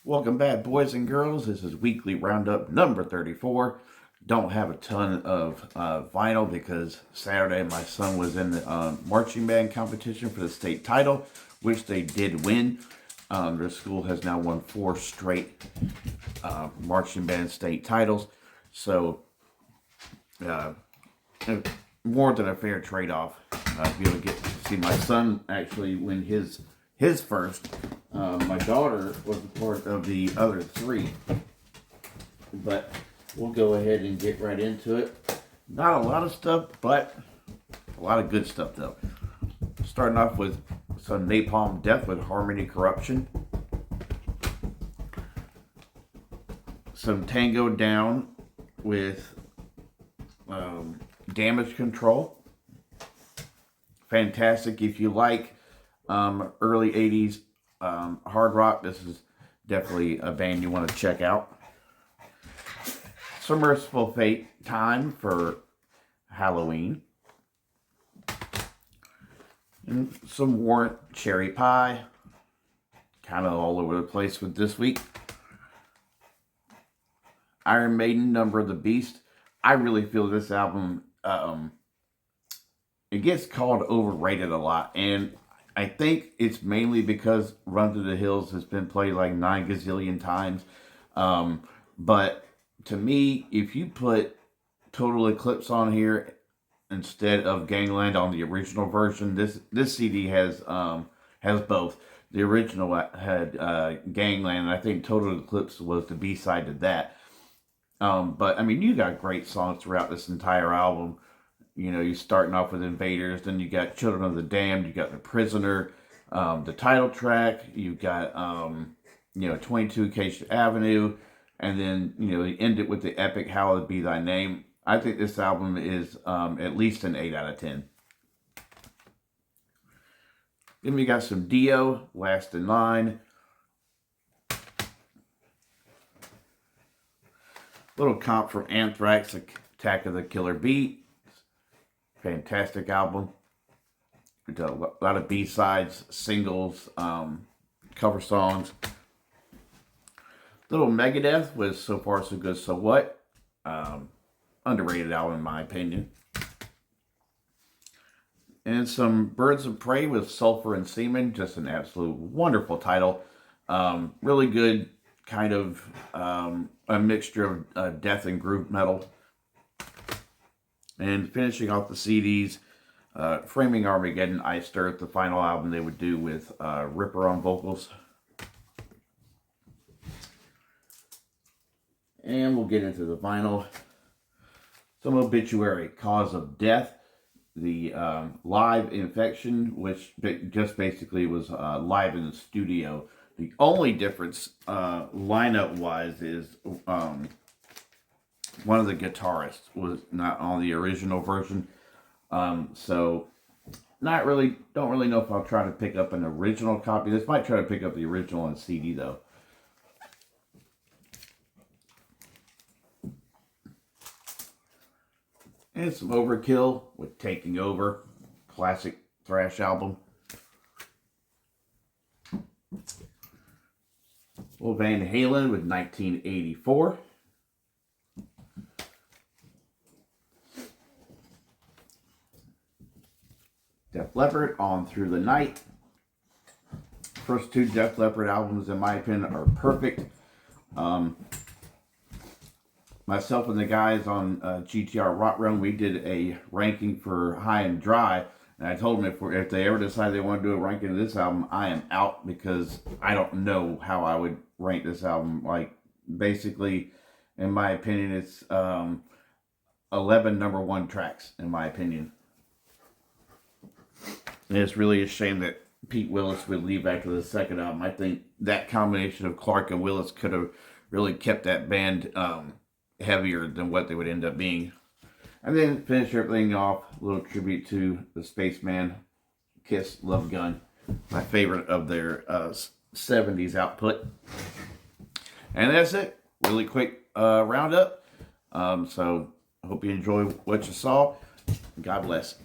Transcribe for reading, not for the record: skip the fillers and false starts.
Welcome back, boys and girls. This is weekly roundup number 34. Don't have a ton of vinyl because Saturday my son was in the marching band competition for the state title, which they did win. Their school has now won 4 straight marching band state titles. So, more than a fair trade-off. To be able to get to see my son actually win his first. My daughter was a part of the other 3. But we'll go ahead and get right into it. Not a lot of stuff, but a lot of good stuff though. Starting off with some Napalm Death with Harmony Corruption. Some Tango Down with Damage Control. Fantastic if you like early 80s hard rock. This is definitely a band you want to check out. Some Merciful Fate, Time for Halloween. And some Warrant, Cherry Pie. Kind of all over the place with this week. Iron Maiden, Number of the Beast. I really feel this album, it gets called overrated a lot. And I think it's mainly because Run to the Hills has been played like 9 gazillion times. But to me, if you put Total Eclipse on here instead of Gangland on the original version, this CD has both. The original had Gangland, and I think Total Eclipse was the B-side to that. But I mean, you got great songs throughout this entire album. You know, you're starting off with Invaders, then you got Children of the Damned, you got The Prisoner, the title track, you got 22 Acacia Avenue. And then, you end it with the epic Hallowed Be Thy Name. I think this album is at least an 8 out of 10. Then we got some Dio, Last in Line. Little comp from Anthrax, Attack of the Killer Bee. Fantastic album. A lot of B-sides, singles, cover songs. Little Megadeth with So Far So Good So What. Underrated album in my opinion. And some Birds of Prey with Sulfur and Semen. Just an absolute wonderful title. Really good kind of a mixture of death and groove metal. And finishing off the CDs, Framing Armageddon, Iced Earth, the final album they would do with Ripper on vocals. And we'll get into the vinyl. Some Obituary, Cause of Death. The live Infection, which just basically was live in the studio. The only difference lineup-wise is one of the guitarists was not on the original version. So don't really know if I'll try to pick up an original copy. This might try to pick up the original on CD though. And some Overkill with Taking Over, classic thrash album. Well, Van Halen with 1984. Def Leppard, On Through the Night. First 2 Def Leppard albums, in my opinion, are perfect. Myself and the guys on GTR Rock Run, we did a ranking for High and Dry, and I told them if they ever decide they want to do a ranking of this album, I am out because I don't know how I would rank this album. Like, basically, in my opinion, it's 11 number 1 tracks, in my opinion. And it's really a shame that Pete Willis would leave after the second album. I think that combination of Clark and Willis could have really kept that band heavier than what they would end up being. And then finish everything off, a little tribute to the Spaceman Kiss Love Gun, my favorite of their 70s output. And that's it. Really quick roundup. So I hope you enjoy what you saw. God bless.